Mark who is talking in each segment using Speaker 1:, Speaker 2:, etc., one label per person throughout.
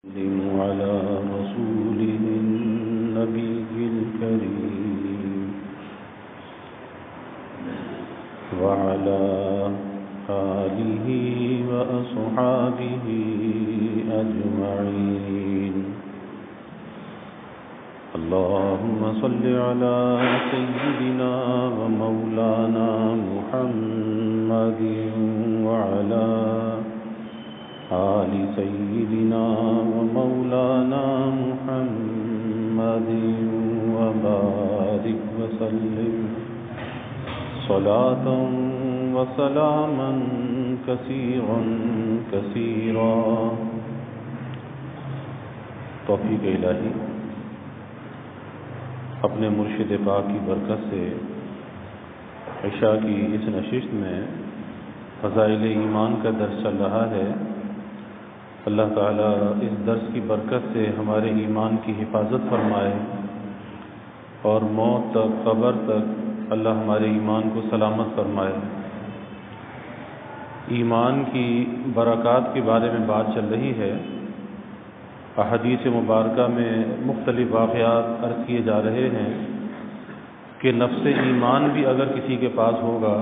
Speaker 1: على رسوله النبي الكريم وعلى آله وأصحابه أجمعين. اللهم صل على سيدنا ومولانا محمد وعلى آل سيدنا ومولانا محمد وبارك وسلم صلاة وسلاما كثيرا كثيرا. توفیق الہی اپنے مرشد پاک کی برکت سے عشاء کی اس نشست میں فضائل ایمان کا درس چل رہا ہے. اللہ تعالیٰ اس درس کی برکت سے ہمارے ایمان کی حفاظت فرمائے اور موت تک قبر تک اللہ ہمارے ایمان کو سلامت فرمائے. ایمان کی برکات کے بارے میں بات چل رہی ہے. احادیث مبارکہ میں مختلف واقعات عرض کیے جا رہے ہیں کہ نفس ایمان بھی اگر کسی کے پاس ہوگا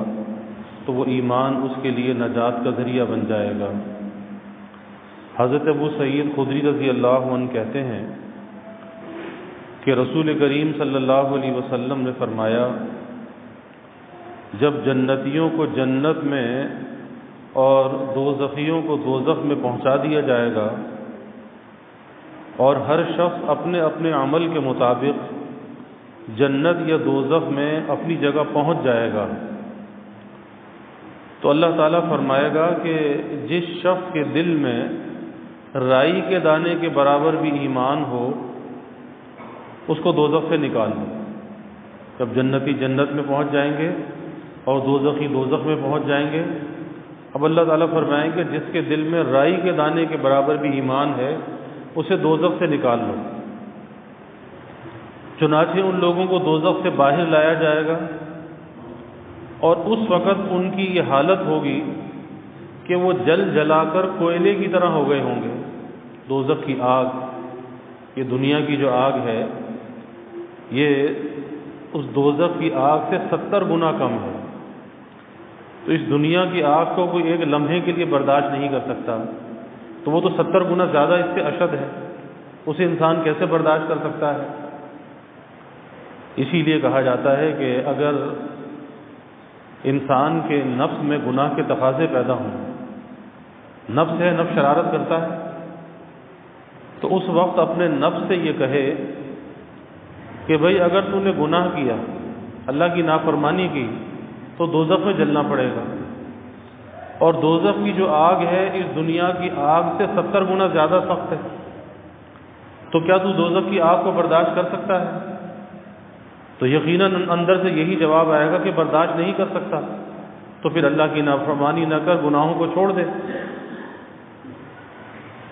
Speaker 1: تو وہ ایمان اس کے لیے نجات کا ذریعہ بن جائے گا. حضرت ابو سعید خدری رضی اللہ عنہ کہتے ہیں کہ رسول کریم صلی اللہ علیہ وسلم نے فرمایا، جب جنتیوں کو جنت میں اور دوزخیوں کو دوزخ میں پہنچا دیا جائے گا اور ہر شخص اپنے اپنے عمل کے مطابق جنت یا دوزخ میں اپنی جگہ پہنچ جائے گا، تو اللہ تعالیٰ فرمائے گا کہ جس شخص کے دل میں رائی کے دانے کے برابر بھی ایمان ہو اس کو دوزخ سے نکال دو. جب جنتی جنت میں پہنچ جائیں گے اور دوزخی دوزخ میں پہنچ جائیں گے، اب اللہ تعالیٰ فرمائیں کہ جس کے دل میں رائی کے دانے کے برابر بھی ایمان ہے اسے دوزخ سے نکال لو. چنانچہ ان لوگوں کو دوزخ سے باہر لایا جائے گا اور اس وقت ان کی یہ حالت ہوگی کہ وہ جل جلا کر کوئلے کی طرح ہو گئے ہوں گے. دوزخ کی آگ، یہ دنیا کی جو آگ ہے، یہ اس دوزخ کی آگ سے 70 گنا کم ہے. تو اس دنیا کی آگ کو کوئی ایک لمحے کے لیے برداشت نہیں کر سکتا، تو وہ تو 70 گنا زیادہ اس سے اشد ہے. اسے انسان کیسے برداشت کر سکتا ہے؟ اسی لیے کہا جاتا ہے کہ اگر انسان کے نفس میں گناہ کے تقاضے پیدا ہوں، نفس ہے، نفس شرارت کرتا ہے، تو اس وقت اپنے نفس سے یہ کہے کہ بھئی اگر تو نے گناہ کیا، اللہ کی نافرمانی کی، تو دوزخ میں جلنا پڑے گا. اور دوزخ کی جو آگ ہے اس دنیا کی آگ سے 70 گنا زیادہ سخت ہے. تو کیا تو دوزخ کی آگ کو برداشت کر سکتا ہے؟ تو یقیناً اندر سے یہی جواب آئے گا کہ برداشت نہیں کر سکتا. تو پھر اللہ کی نافرمانی نہ کر، گناہوں کو چھوڑ دے.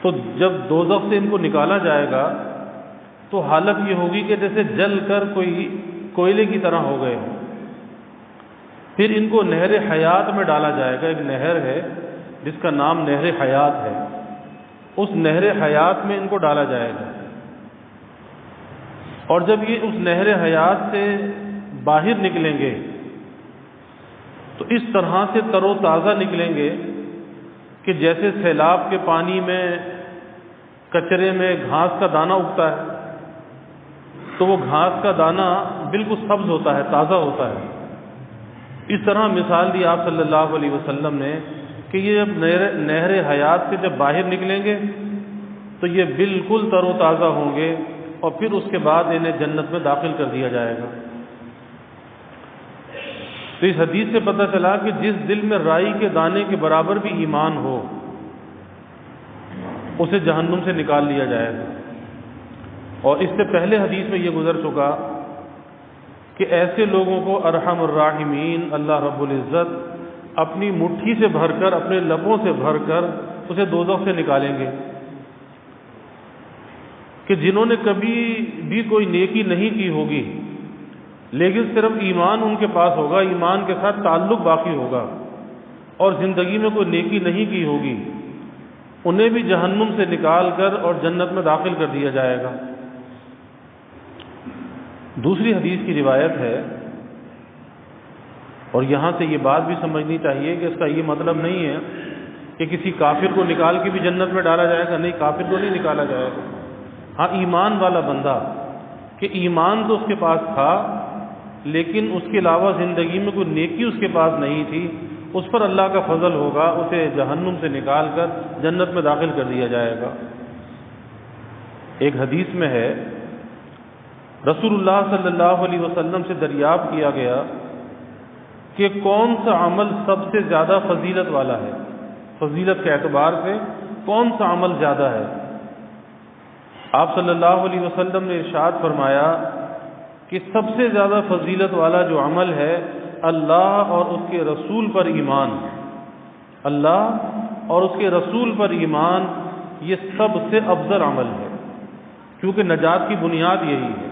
Speaker 1: تو جب دوزخ سے ان کو نکالا جائے گا تو حالت یہ ہوگی کہ جیسے جل کر کوئی کوئلے کی طرح ہو گئے ہوں. پھر ان کو نہر حیات میں ڈالا جائے گا. ایک نہر ہے جس کا نام نہر حیات ہے، اس نہر حیات میں ان کو ڈالا جائے گا. اور جب یہ اس نہر حیات سے باہر نکلیں گے تو اس طرح سے تر و تازہ نکلیں گے کہ جیسے سیلاب کے پانی میں کچرے میں گھاس کا دانہ اگتا ہے تو وہ گھاس کا دانہ بالکل سبز ہوتا ہے، تازہ ہوتا ہے. اس طرح مثال دی آپ صلی اللہ علیہ وسلم نے کہ یہ جب نہر حیات سے جب باہر نکلیں گے تو یہ بالکل تر و تازہ ہوں گے اور پھر اس کے بعد انہیں جنت میں داخل کر دیا جائے گا. تو اس حدیث سے پتہ چلا کہ جس دل میں رائی کے دانے کے برابر بھی ایمان ہو اسے جہنم سے نکال لیا جائے گا. اور اس سے پہلے حدیث میں یہ گزر چکا کہ ایسے لوگوں کو ارحم الراحمین اللہ رب العزت اپنی مٹھی سے بھر کر، اپنے لبوں سے بھر کر اسے دوزخ سے نکالیں گے کہ جنہوں نے کبھی بھی کوئی نیکی نہیں کی ہوگی لیکن صرف ایمان ان کے پاس ہوگا، ایمان کے ساتھ تعلق باقی ہوگا اور زندگی میں کوئی نیکی نہیں کی ہوگی، انہیں بھی جہنم سے نکال کر اور جنت میں داخل کر دیا جائے گا۔ دوسری حدیث کی روایت ہے، اور یہاں سے یہ بات بھی سمجھنی چاہیے کہ اس کا یہ مطلب نہیں ہے کہ کسی کافر کو نکال کے بھی جنت میں ڈالا جائے گا، نہیں، کافر کو نہیں نکالا جائے گا۔ ہاں، ایمان والا بندہ کہ ایمان تو اس کے پاس تھا لیکن اس کے علاوہ زندگی میں کوئی نیکی اس کے پاس نہیں تھی، اس پر اللہ کا فضل ہوگا، اسے جہنم سے نکال کر جنت میں داخل کر دیا جائے گا۔ ایک حدیث میں ہے، رسول اللہ صلی اللہ علیہ وسلم سے دریافت کیا گیا کہ کون سا عمل سب سے زیادہ فضیلت والا ہے، فضیلت کے اعتبار سے کون سا عمل زیادہ ہے؟ آپ صلی اللہ علیہ وسلم نے ارشاد فرمایا کہ سب سے زیادہ فضیلت والا جو عمل ہے، اللہ اور اس کے رسول پر ایمان، اللہ اور اس کے رسول پر ایمان، یہ سب سے افضل عمل ہے، کیونکہ نجات کی بنیاد یہی ہے۔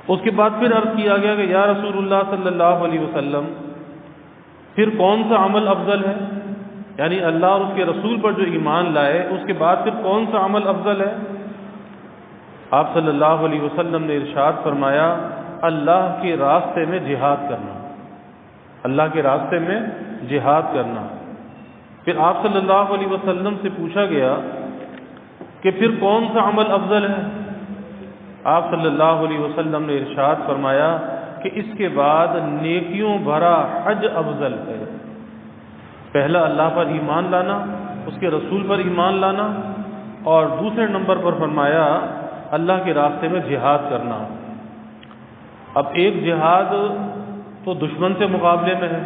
Speaker 1: اس کے بعد پھر عرض کیا گیا کہ یا رسول اللہ صلی اللہ علیہ وسلم، پھر کون سا عمل افضل ہے؟ یعنی اللہ اور اس کے رسول پر جو ایمان لائے، اس کے بعد پھر کون سا عمل افضل ہے؟ آپ صلی اللہ علیہ وسلم نے ارشاد فرمایا، اللہ کے راستے میں جہاد کرنا، اللہ کے راستے میں جہاد کرنا۔ پھر آپ صلی اللہ علیہ وسلم سے پوچھا گیا کہ پھر کون سا عمل افضل ہے؟ آپ صلی اللہ علیہ وسلم نے ارشاد فرمایا کہ اس کے بعد نیکیوں بھرا حج افضل ہے۔ پہلا اللہ پر ایمان لانا، اس کے رسول پر ایمان لانا، اور دوسرے نمبر پر فرمایا اللہ کے راستے میں جہاد کرنا۔ اب ایک جہاد تو دشمن سے مقابلے میں ہے،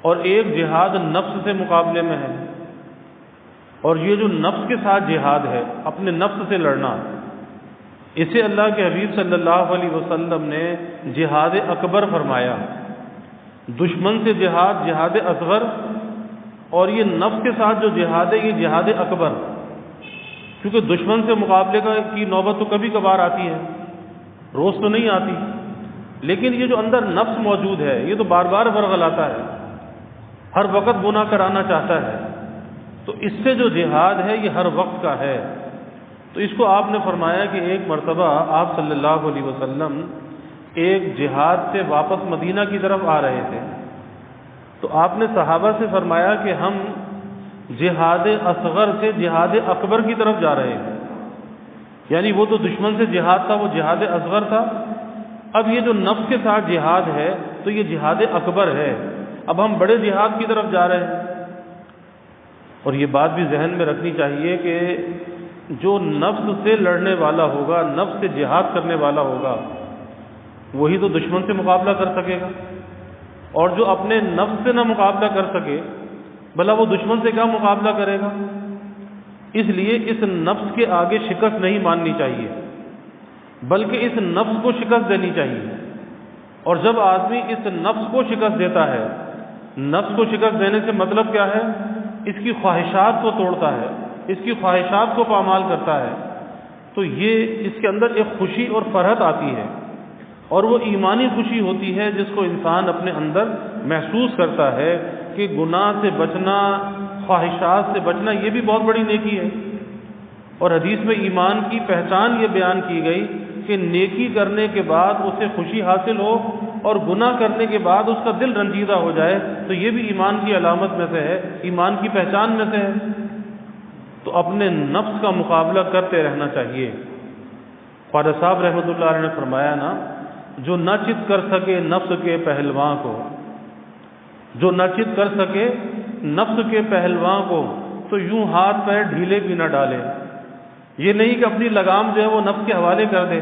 Speaker 1: اور ایک جہاد نفس سے مقابلے میں ہے، اور یہ جو نفس کے ساتھ جہاد ہے، اپنے نفس سے لڑنا، اسے اللہ کے حبیب صلی اللہ علیہ وسلم نے جہاد اکبر فرمایا۔ دشمن سے جہاد، جہاد اصغر، اور یہ نفس کے ساتھ جو جہاد ہے، یہ جہاد اکبر، کیونکہ دشمن سے مقابلے کی نوبت تو کبھی کبھار آتی ہے، روز تو نہیں آتی، لیکن یہ جو اندر نفس موجود ہے، یہ تو بار بار ورغلاتا ہے، ہر وقت گناہ کرانا چاہتا ہے، تو اس سے جو جہاد ہے یہ ہر وقت کا ہے۔ تو اس کو آپ نے فرمایا کہ ایک مرتبہ آپ صلی اللہ علیہ وسلم ایک جہاد سے واپس مدینہ کی طرف آ رہے تھے، تو آپ نے صحابہ سے فرمایا کہ ہم جہاد اصغر سے جہاد اکبر کی طرف جا رہے ہیں، یعنی وہ تو دشمن سے جہاد تھا، وہ جہاد اصغر تھا، اب یہ جو نفس کے ساتھ جہاد ہے تو یہ جہاد اکبر ہے، اب ہم بڑے جہاد کی طرف جا رہے ہیں۔ اور یہ بات بھی ذہن میں رکھنی چاہیے کہ جو نفس سے لڑنے والا ہوگا، نفس سے جہاد کرنے والا ہوگا، وہی تو دشمن سے مقابلہ کر سکے گا، اور جو اپنے نفس سے نہ مقابلہ کر سکے، بھلا وہ دشمن سے کیا مقابلہ کرے گا؟ اس لیے اس نفس کے آگے شکست نہیں ماننی چاہیے، بلکہ اس نفس کو شکست دینی چاہیے۔ اور جب آدمی اس نفس کو شکست دیتا ہے، نفس کو شکست دینے سے مطلب کیا ہے؟ اس کی خواہشات کو توڑتا ہے، اس کی خواہشات کو پامال کرتا ہے، تو یہ اس کے اندر ایک خوشی اور فرحت آتی ہے، اور وہ ایمانی خوشی ہوتی ہے جس کو انسان اپنے اندر محسوس کرتا ہے کہ گناہ سے بچنا، خواہشات سے بچنا، یہ بھی بہت بڑی نیکی ہے۔ اور حدیث میں ایمان کی پہچان یہ بیان کی گئی کہ نیکی کرنے کے بعد اسے خوشی حاصل ہو، اور گناہ کرنے کے بعد اس کا دل رنجیدہ ہو جائے، تو یہ بھی ایمان کی علامت میں سے ہے، ایمان کی پہچان میں سے ہے۔ تو اپنے نفس کا مقابلہ کرتے رہنا چاہیے۔ خواجہ صاحب رحمۃ اللہ علیہ نے فرمایا نا، جو نہ چت کر سکے نفس کے پہلواں کو، جو نہ چت کر سکے نفس کے پہلواں کو، تو یوں ہاتھ پیر ڈھیلے بھی نہ ڈالے۔ یہ نہیں کہ اپنی لگام جو ہے وہ نفس کے حوالے کر دے،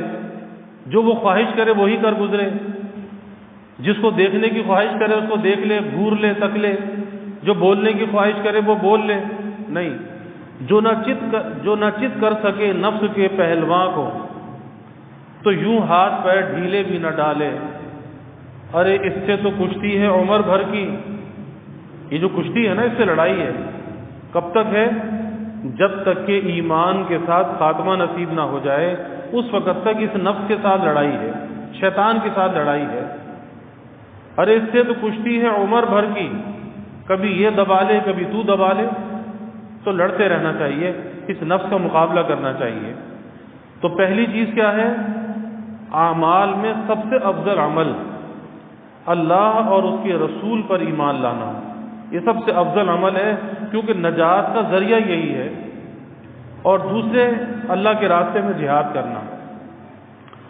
Speaker 1: جو وہ خواہش کرے وہی کر گزرے، جس کو دیکھنے کی خواہش کرے اس کو دیکھ لے، گھور لے، تک لے، جو بولنے کی خواہش کرے وہ بول لے، نہیں، جو نہ چت کر سکے نفس کے پہلواں کو، تو یوں ہاتھ پیر ڈھیلے بھی نہ ڈالے۔ ارے اس سے تو کشتی ہے عمر بھر کی، یہ جو کشتی ہے نا، اس سے لڑائی ہے، کب تک ہے؟ جب تک کہ ایمان کے ساتھ خاتمہ نصیب نہ ہو جائے، اس وقت تک اس نفس کے ساتھ لڑائی ہے، شیطان کے ساتھ لڑائی ہے۔ ارے اس سے تو کشتی ہے عمر بھر کی، کبھی یہ دبا لے کبھی تو دبا لے، تو لڑتے رہنا چاہیے، اس نفس کا مقابلہ کرنا چاہیے۔ تو پہلی چیز کیا ہے؟ اعمال میں سب سے افضل عمل اللہ اور اس کے رسول پر ایمان لانا، یہ سب سے افضل عمل ہے، کیونکہ نجات کا ذریعہ یہی ہے۔ اور دوسرے اللہ کے راستے میں جہاد کرنا،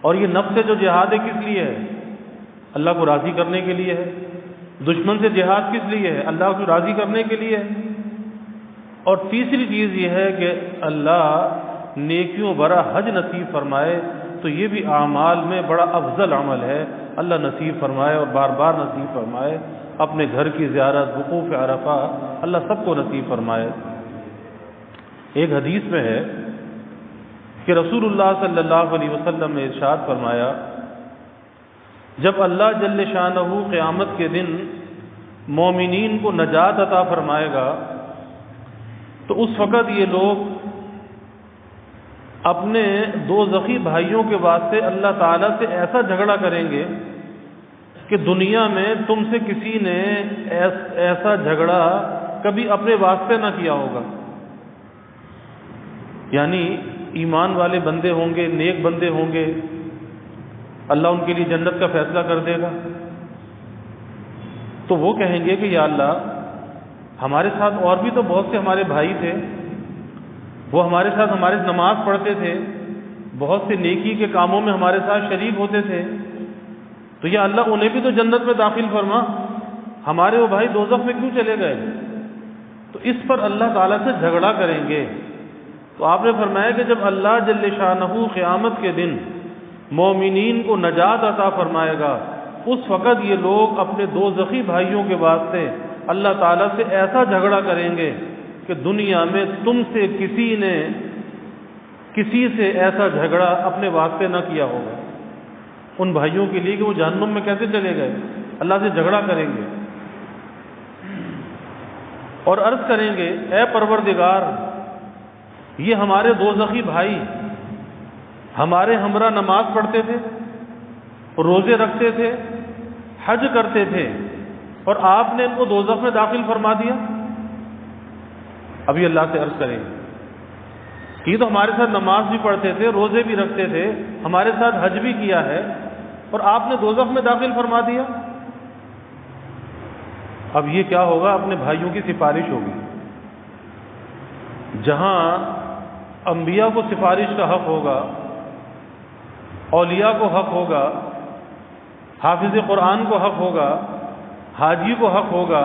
Speaker 1: اور یہ نفس سے جو جہاد ہے کس لیے ہے؟ اللہ کو راضی کرنے کے لیے ہے۔ دشمن سے جہاد کس لیے ہے؟ اللہ کو راضی کرنے کے لیے ہے۔ اور تیسری چیز یہ ہے کہ اللہ نیکیوں بھرا حج نصیب فرمائے، تو یہ بھی اعمال میں بڑا افضل عمل ہے، اللہ نصیب فرمائے اور بار بار نصیب فرمائے۔ اپنے گھر کی زیارت، وقوف عرفہ، اللہ سب کو نصیب فرمائے۔ ایک حدیث میں ہے کہ رسول اللہ صلی اللہ علیہ وسلم نے ارشاد فرمایا، جب اللہ جل شانہ قیامت کے دن مومنین کو نجات عطا فرمائے گا تو اس وقت یہ لوگ اپنے دوزخی بھائیوں کے واسطے اللہ تعالیٰ سے ایسا جھگڑا کریں گے کہ دنیا میں تم سے کسی نے ایسا جھگڑا کبھی اپنے واسطے نہ کیا ہوگا۔ یعنی ایمان والے بندے ہوں گے، نیک بندے ہوں گے، اللہ ان کے لیے جنت کا فیصلہ کر دے گا، تو وہ کہیں گے کہ یا اللہ، ہمارے ساتھ اور بھی تو بہت سے ہمارے بھائی تھے، وہ ہمارے ساتھ ہمارے نماز پڑھتے تھے، بہت سے نیکی کے کاموں میں ہمارے ساتھ شریک ہوتے تھے، تو یا اللہ انہیں بھی تو جنت میں داخل فرما، ہمارے وہ بھائی دوزخ میں کیوں چلے گئے؟ تو اس پر اللہ تعالیٰ سے جھگڑا کریں گے۔ تو آپ نے فرمایا کہ جب اللہ جل شانہ قیامت کے دن مومنین کو نجات عطا فرمائے گا، اس وقت یہ لوگ اپنے دوزخی بھائیوں کے واسطے اللہ تعالیٰ سے ایسا جھگڑا کریں گے کہ دنیا میں تم سے کسی نے کسی سے ایسا جھگڑا اپنے واسطے نہ کیا ہوگا، ان بھائیوں کے لیے کہ وہ جہنم میں کیسے چلے گئے، اللہ سے جھگڑا کریں گے اور عرض کریں گے، اے پروردگار، یہ ہمارے دوزخی بھائی ہمارے ہمراہ نماز پڑھتے تھے، روزے رکھتے تھے، حج کرتے تھے، اور آپ نے ان کو دوزخ میں داخل فرما دیا۔ ابھی اللہ سے عرض کریں گے، یہ تو ہمارے ساتھ نماز بھی پڑھتے تھے، روزے بھی رکھتے تھے، ہمارے ساتھ حج بھی کیا ہے، اور آپ نے دوزخ میں داخل فرما دیا۔ اب یہ کیا ہوگا؟ اپنے بھائیوں کی سفارش ہوگی۔ جہاں انبیاء کو سفارش کا حق ہوگا، اولیاء کو حق ہوگا، حافظ قرآن کو حق ہوگا، حاجی کو حق ہوگا،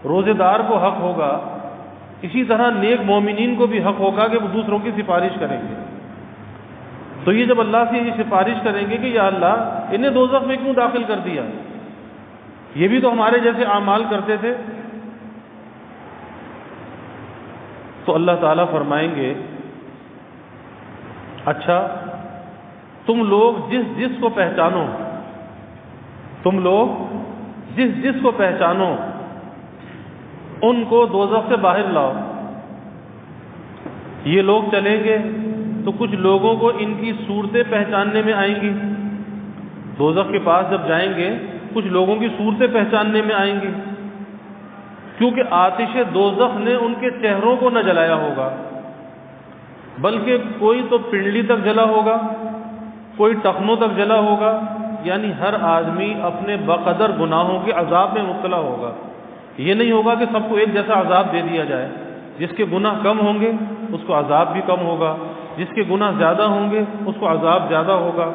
Speaker 1: روزے دار کو حق ہوگا، اسی طرح نیک مومنین کو بھی حق ہوگا کہ وہ دوسروں کی سفارش کریں گے۔ تو یہ جب اللہ سے یہ سفارش کریں گے کہ یا اللہ، انہیں دوزخ میں کیوں داخل کر دیا، یہ بھی تو ہمارے جیسے اعمال کرتے تھے، تو اللہ تعالیٰ فرمائیں گے، اچھا تم لوگ جس جس کو پہچانو، تم لوگ جس جس کو پہچانو ان کو دوزخ سے باہر لاؤ۔ یہ لوگ چلیں گے تو کچھ لوگوں کو ان کی صورتیں پہچاننے میں آئیں گی، دوزخ کے پاس جب جائیں گے کچھ لوگوں کی صورتیں پہچاننے میں آئیں گی، کیونکہ آتش دوزخ نے ان کے چہروں کو نہ جلایا ہوگا، بلکہ کوئی تو پنڈلی تک جلا ہوگا، کوئی ٹخنوں تک جلا ہوگا، یعنی ہر آدمی اپنے بقدر گناہوں کے عذاب میں مبتلا ہوگا۔ یہ نہیں ہوگا کہ سب کو ایک جیسا عذاب دے دیا جائے، جس کے گناہ کم ہوں گے اس کو عذاب بھی کم ہوگا، جس کے گناہ زیادہ ہوں گے اس کو عذاب زیادہ ہوگا۔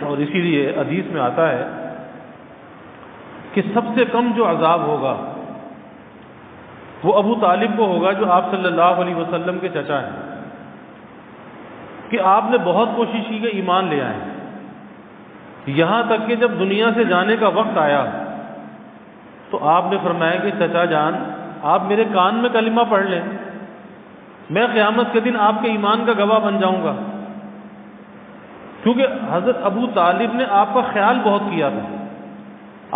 Speaker 1: اور اسی لیے حدیث میں آتا ہے کہ سب سے کم جو عذاب ہوگا وہ ابو طالب کو ہوگا، جو آپ صلی اللہ علیہ وسلم کے چچا ہیں، کہ آپ نے بہت کوشش کی کہ ایمان لے آئیں، یہاں تک کہ جب دنیا سے جانے کا وقت آیا تو آپ نے فرمایا کہ چچا جان، آپ میرے کان میں کلمہ پڑھ لیں، میں قیامت کے دن آپ کے ایمان کا گواہ بن جاؤں گا، کیونکہ حضرت ابو طالب نے آپ کا خیال بہت کیا تھا،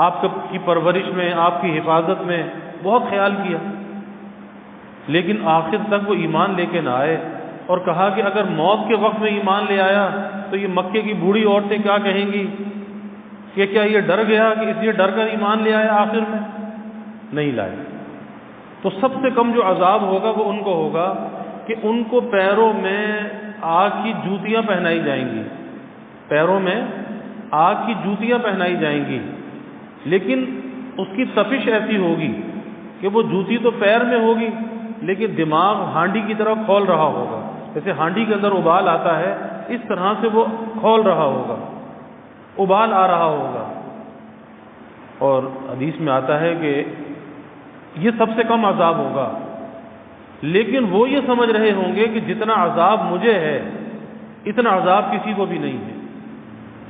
Speaker 1: آپ کی پرورش میں، آپ کی حفاظت میں بہت خیال کیا، لیکن آخر تک وہ ایمان لے کے نہ آئے، اور کہا کہ اگر موت کے وقت میں ایمان لے آیا تو یہ مکے کی بوڑھی عورتیں کیا کہیں گی کہ کیا یہ ڈر گیا کہ اس لیے ڈر کر ایمان لے آیا، آخر میں نہیں لائے۔ تو سب سے کم جو عذاب ہوگا وہ ان کو ہوگا کہ ان کو پیروں میں آگ کی جوتیاں پہنائی جائیں گی، پیروں میں آگ کی جوتیاں پہنائی جائیں گی، لیکن اس کی تپش ایسی ہوگی کہ وہ جوتی تو پیر میں ہوگی لیکن دماغ ہانڈی کی طرح کھول رہا ہوگا، جیسے ہانڈی کے اندر ابال آتا ہے اس طرح سے وہ کھول رہا ہوگا، ابال آ رہا ہوگا۔ اور حدیث میں آتا ہے کہ یہ سب سے کم عذاب ہوگا، لیکن وہ یہ سمجھ رہے ہوں گے کہ جتنا عذاب مجھے ہے اتنا عذاب کسی کو بھی نہیں ہے۔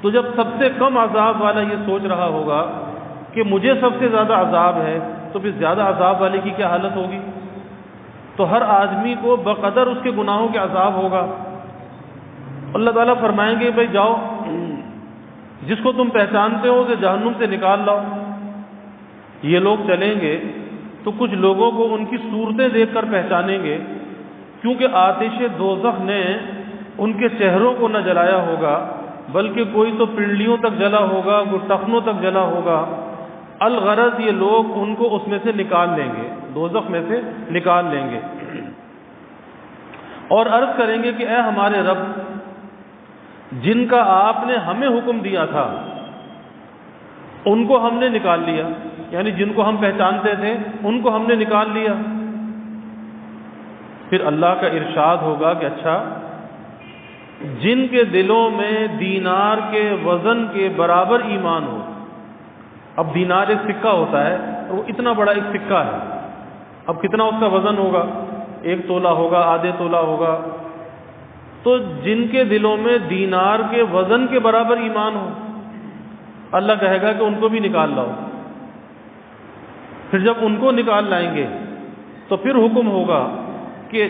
Speaker 1: تو جب سب سے کم عذاب والا یہ سوچ رہا ہوگا کہ مجھے سب سے زیادہ عذاب ہے تو پھر زیادہ عذاب والے کی کیا حالت ہوگی؟ تو ہر آدمی کو بقدر اس کے گناہوں کے عذاب ہوگا۔ اللہ تعالیٰ فرمائیں گے بھائی جاؤ، جس کو تم پہچانتے ہو اسے جہنم سے نکال لاؤ۔ یہ لوگ چلیں گے تو کچھ لوگوں کو ان کی صورتیں دیکھ کر پہچانیں گے، کیونکہ آتش دوزخ نے ان کے چہروں کو نہ جلایا ہوگا بلکہ کوئی تو پنڈلیوں تک جلا ہوگا، کوئی ٹخنوں تک جلا ہوگا۔ الغرض یہ لوگ ان کو اس میں سے نکال لیں گے، دوزخ میں سے نکال لیں گے، اور عرض کریں گے کہ اے ہمارے رب، جن کا آپ نے ہمیں حکم دیا تھا ان کو ہم نے نکال لیا، یعنی جن کو ہم پہچانتے تھے ان کو ہم نے نکال لیا۔ پھر اللہ کا ارشاد ہوگا کہ اچھا، جن کے دلوں میں دینار کے وزن کے برابر ایمان ہو۔ اب دینار ایک سکہ ہوتا ہے اور وہ اتنا بڑا ایک سکہ ہے، اب کتنا اس کا وزن ہوگا؟ 1 تولہ ہوگا، آدھے تولہ ہوگا۔ تو جن کے دلوں میں دینار کے وزن کے برابر ایمان ہو، اللہ کہے گا کہ ان کو بھی نکال لاؤ۔ پھر جب ان کو نکال لائیں گے تو پھر حکم ہوگا کہ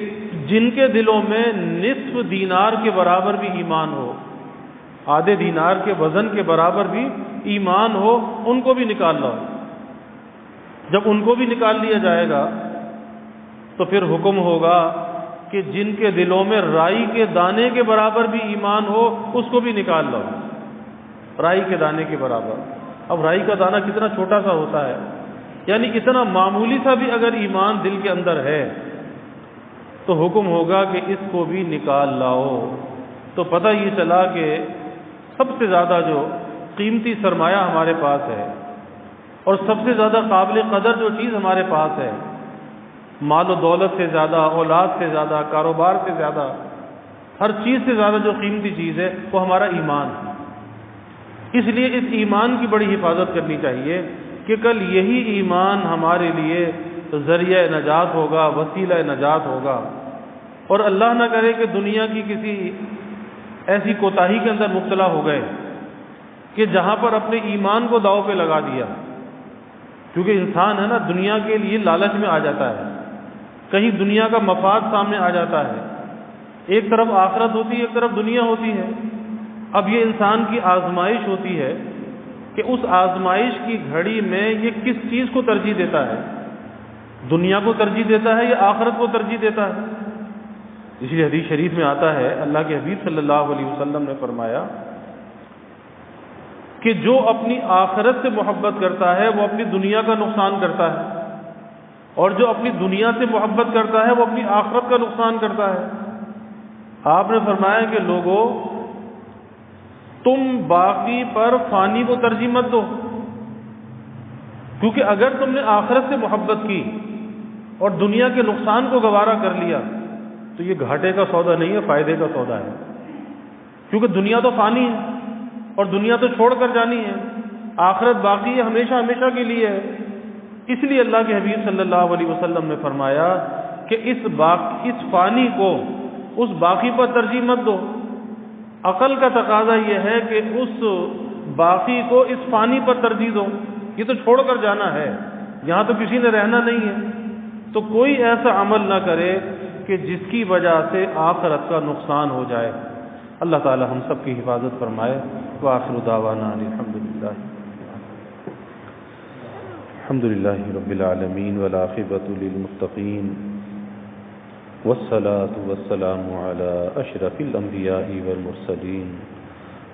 Speaker 1: جن کے دلوں میں نصف دینار کے برابر بھی ایمان ہو، آدھے دینار کے وزن کے برابر بھی ایمان ہو، ان کو بھی نکال لاؤ۔ جب ان کو بھی نکال لیا جائے گا تو پھر حکم ہوگا کہ جن کے دلوں میں رائی کے دانے کے برابر بھی ایمان ہو، اس کو بھی نکال لاؤ، رائی کے دانے کے برابر۔ اب رائی کا دانہ کتنا چھوٹا سا ہوتا ہے، یعنی اتنا معمولی سا بھی اگر ایمان دل کے اندر ہے تو حکم ہوگا کہ اس کو بھی نکال لاؤ۔ تو پتہ یہ چلا کہ سب سے زیادہ جو قیمتی سرمایہ ہمارے پاس ہے اور سب سے زیادہ قابل قدر جو چیز ہمارے پاس ہے، مال و دولت سے زیادہ، اولاد سے زیادہ، کاروبار سے زیادہ، ہر چیز سے زیادہ جو قیمتی چیز ہے وہ ہمارا ایمان ہے۔ اس لیے اس ایمان کی بڑی حفاظت کرنی چاہیے کہ کل یہی ایمان ہمارے لیے ذریعہ نجات ہوگا، وسیلہ نجات ہوگا، اور اللہ نہ کرے کہ دنیا کی کسی ایسی کوتاہی کے اندر مبتلا ہو گئے کہ جہاں پر اپنے ایمان کو داؤ پہ لگا دیا۔ کیونکہ انسان ہے نا، دنیا کے لیے لالچ میں آ جاتا ہے، کہیں دنیا کا مفاد سامنے آ جاتا ہے، ایک طرف آخرت ہوتی ہے، ایک طرف دنیا ہوتی ہے۔ اب یہ انسان کی آزمائش ہوتی ہے کہ اس آزمائش کی گھڑی میں یہ کس چیز کو ترجیح دیتا ہے، دنیا کو ترجیح دیتا ہے یا آخرت کو ترجیح دیتا ہے۔ اس لیے حدیث شریف میں آتا ہے، اللہ کے حبیب صلی اللہ علیہ وسلم نے فرمایا کہ جو اپنی آخرت سے محبت کرتا ہے وہ اپنی دنیا کا نقصان کرتا ہے، اور جو اپنی دنیا سے محبت کرتا ہے وہ اپنی آخرت کا نقصان کرتا ہے۔ آپ نے فرمایا کہ لوگوں، تم باقی پر فانی کو ترجیح مت دو، کیونکہ اگر تم نے آخرت سے محبت کی اور دنیا کے نقصان کو گوارا کر لیا تو یہ گھاٹے کا سودا نہیں ہے، فائدے کا سودا ہے، کیونکہ دنیا تو فانی ہے اور دنیا تو چھوڑ کر جانی ہے، آخرت باقی ہے، ہمیشہ ہمیشہ کے لیے ہے۔ اس لیے اللہ کے حبیب صلی اللہ علیہ وسلم نے فرمایا کہ اس فانی کو اس باقی پر ترجیح مت دو۔ عقل کا تقاضا یہ ہے کہ اس باقی کو اس فانی پر ترجیح دو، یہ تو چھوڑ کر جانا ہے، یہاں تو کسی نے رہنا نہیں ہے۔ تو کوئی ایسا عمل نہ کرے کہ جس کی وجہ سے آخرت کا نقصان ہو جائے۔ اللہ تعالی ہم سب کی حفاظت فرمائے۔ وآخر دعوانا الحمدللہ رب العالمین والعاقبۃ للمتقین والصلاة والسلام علی اشرف الانبیاء والمرسلین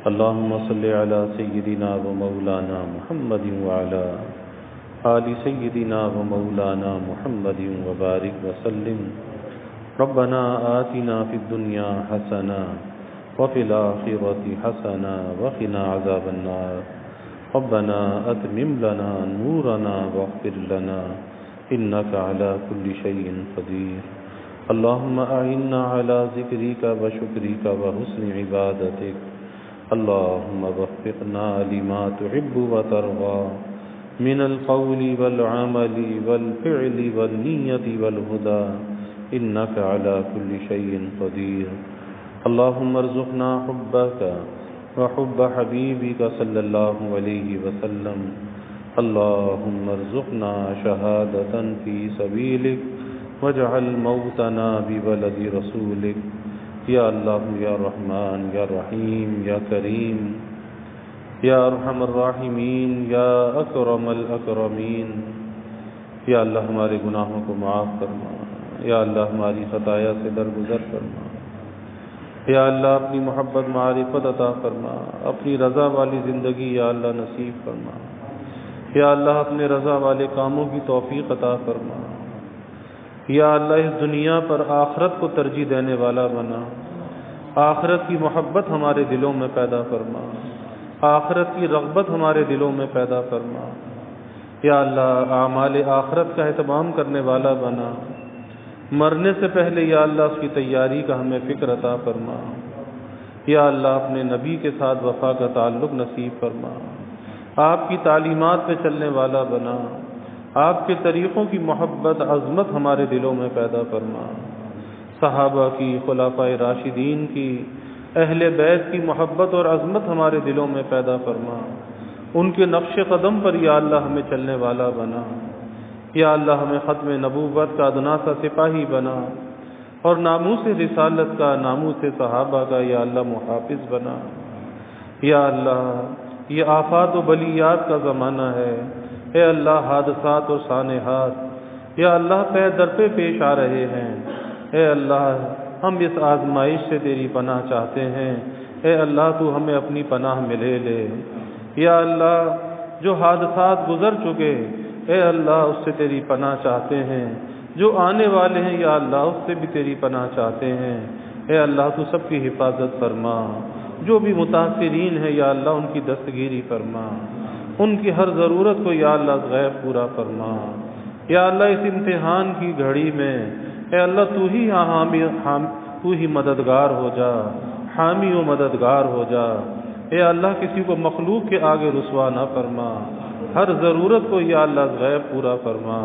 Speaker 1: اللہم صل علی سیدنا و مولانا محمد وعلی آل سيدنا ومولانا محمد وبارك وسلم. ربنا آتنا في الدنيا حسنة وفي الآخرة حسنة وقنا عذاب النار. ربنا أتمم لنا نورنا واغفر لنا إنك على كل شيء قدير. اللهم أعنا على ذكرك وشكرك وحسن عبادتك. اللهم وفقنا لما تحب وترضى من القول والعمل والفعل والنية والهدى إنك على كل شيء قدير. اللهم ارزقنا حبك وحب حبيبك صلى الله عليه وسلم. اللهم ارزقنا شهادة في سبيلك واجعل موتنا ببلد رسولك. یا اللہ یا رحمان یا رحیم یا کریم یا ارحم الراحمین یا اکرم الاکرمین. یا اللہ ہمارے گناہوں کو معاف فرما. یا اللہ ہماری خطایا سے درگزر فرما. یا اللہ اپنی محبت معرفت عطا فرما. اپنی رضا والی زندگی یا اللہ نصیب فرما. یا اللہ اپنے رضا والے کاموں کی توفیق عطا فرما. یا اللہ اس دنیا پر آخرت کو ترجیح دینے والا بنا. آخرت کی محبت ہمارے دلوں میں پیدا فرما. آخرت کی رغبت ہمارے دلوں میں پیدا فرما. یا اللہ اعمال آخرت کا اہتمام کرنے والا بنا. مرنے سے پہلے یا اللہ اس کی تیاری کا ہمیں فکر عطا فرما. یا اللہ اپنے نبی کے ساتھ وفا کا تعلق نصیب فرما. آپ کی تعلیمات پہ چلنے والا بنا. آپ کے طریقوں کی محبت عظمت ہمارے دلوں میں پیدا فرما. صحابہ کی، خلفائے راشدین کی، اہل بیت کی محبت اور عظمت ہمارے دلوں میں پیدا فرما. ان کے نقش قدم پر یا اللہ ہمیں چلنے والا بنا. یا اللہ ہمیں ختم نبوت کا ادنا سا سپاہی بنا اور ناموس رسالت کا، ناموس صحابہ کا یا اللہ محافظ بنا. یا اللہ یہ آفات و بلیات کا زمانہ ہے. اے اللہ حادثات اور سانحات یا اللہ پہ در پہ پیش آ رہے ہیں. اے اللہ ہم اس آزمائش سے تیری پناہ چاہتے ہیں. اے اللہ تو ہمیں اپنی پناہ میں لے لے. یا اللہ جو حادثات گزر چکے اے اللہ اس سے تیری پناہ چاہتے ہیں. جو آنے والے ہیں یا اللہ اس سے بھی تیری پناہ چاہتے ہیں. اے اللہ تو سب کی حفاظت فرما. جو بھی متاثرین ہیں یا اللہ ان کی دستگیری فرما. ان کی ہر ضرورت کو یا اللہ غیب پورا فرما. یا اللہ اس امتحان کی گھڑی میں اے اللہ تو ہی مددگار ہو جا، حامی و مددگار ہو جا. اے اللہ کسی کو مخلوق کے آگے رسوا نہ فرما. ہر ضرورت کو یا اللہ غیب پورا فرما.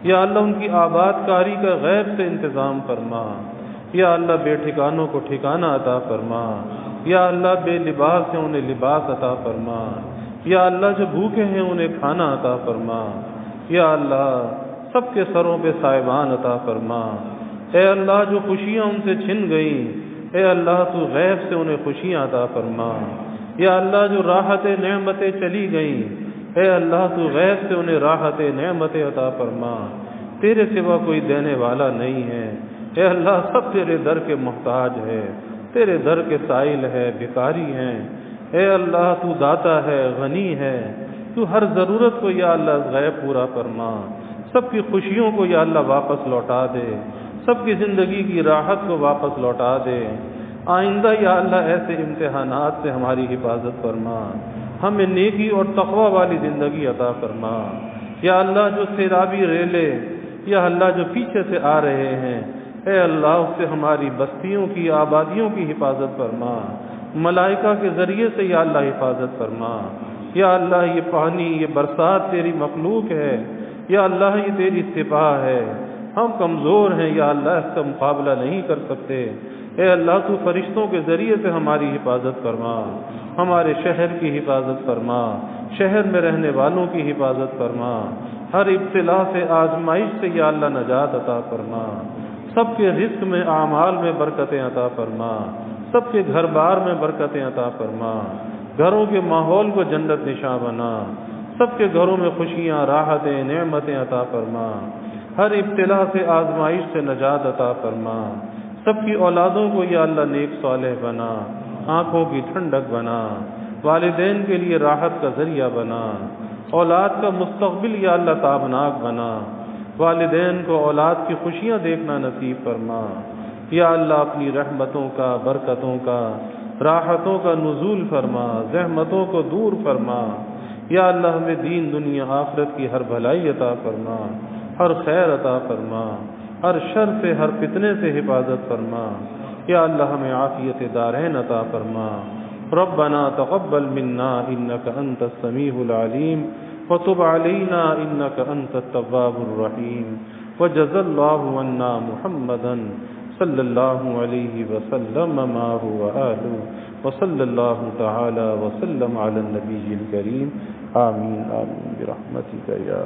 Speaker 1: یا اللہ ان کی آباد کاری کا غیب سے انتظام فرما. یا اللہ بے ٹھکانوں کو ٹھکانہ عطا فرما. یا اللہ بے لباس ہیں انہیں لباس عطا فرما. یا اللہ جو بھوکے ہیں انہیں کھانا عطا فرما. یا اللہ سب کے سروں پہ سائبان عطا فرما. اے اللہ جو خوشیاں ان سے چھن گئیں اے اللہ تو غیب سے انہیں خوشیاں عطا فرما. یا اللہ جو راحت نعمتیں چلی گئیں اے اللہ تو غیب سے انہیں راحت نعمتیں عطا فرما. تیرے سوا کوئی دینے والا نہیں ہے. اے اللہ سب تیرے در کے محتاج ہے، تیرے در کے سائل ہے، بھکاری ہیں. اے اللہ تو داتا ہے، غنی ہے. تو ہر ضرورت کو یا اللہ غیب پورا فرما. سب کی خوشیوں کو یا اللہ واپس لوٹا دے. سب کی زندگی کی راحت کو واپس لوٹا دے. آئندہ یا اللہ ایسے امتحانات سے ہماری حفاظت فرما. ہمیں نیکی اور تقوی والی زندگی عطا فرما. یا اللہ جو سیلابی ریلے یا اللہ جو پیچھے سے آ رہے ہیں اے اللہ اس سے ہماری بستیوں کی، آبادیوں کی حفاظت فرما. ملائکہ کے ذریعے سے یا اللہ حفاظت فرما. یا اللہ یہ پانی، یہ برسات تیری مخلوق ہے. یا اللہ یہ تیری سپاہ ہے. ہم کمزور ہیں یا اللہ اس کا مقابلہ نہیں کر سکتے. اے اللہ تو فرشتوں کے ذریعے سے ہماری حفاظت فرما. ہمارے شہر کی حفاظت فرما. شہر میں رہنے والوں کی حفاظت فرما. ہر ابتلا سے، آزمائش سے یا اللہ نجات عطا فرما. سب کے رزق میں، اعمال میں برکتیں عطا فرما. سب کے گھر بار میں برکتیں عطا فرما. گھروں کے ماحول کو جنت نشاں بنا. سب کے گھروں میں خوشیاں، راحتیں، نعمتیں عطا فرما. ہر ابتلا سے، آزمائش سے نجات عطا فرما. سب کی اولادوں کو یا اللہ نیک صالح بنا. آنکھوں کی ٹھنڈک بنا. والدین کے لیے راحت کا ذریعہ بنا. اولاد کا مستقبل یا اللہ تابناک بنا، والدین کو اولاد کی خوشیاں دیکھنا نصیب فرما، یا اللہ اپنی رحمتوں کا، برکتوں کا، راحتوں کا نزول فرما، زحمتوں کو دور فرما، یا اللہ ہمیں دین دنیا آخرت کی ہر بھلائی عطا فرما، ہر خیر عطا فرما، ہر شر سے، ہر فتنے سے حفاظت فرما، یا اللہ ہمیں عافیت دارین عطا فرما۔ ربنا تقبل منا انك انت السميع العليم وتب علينا انك انت التواب الرحيم، وجزى الله عنا محمدا صلی اللہ علیہ وسلم ما هو آلہ، وصلی اللہ تعالی وسلم علی النبی الکریم، آمین آمین برحمتک یا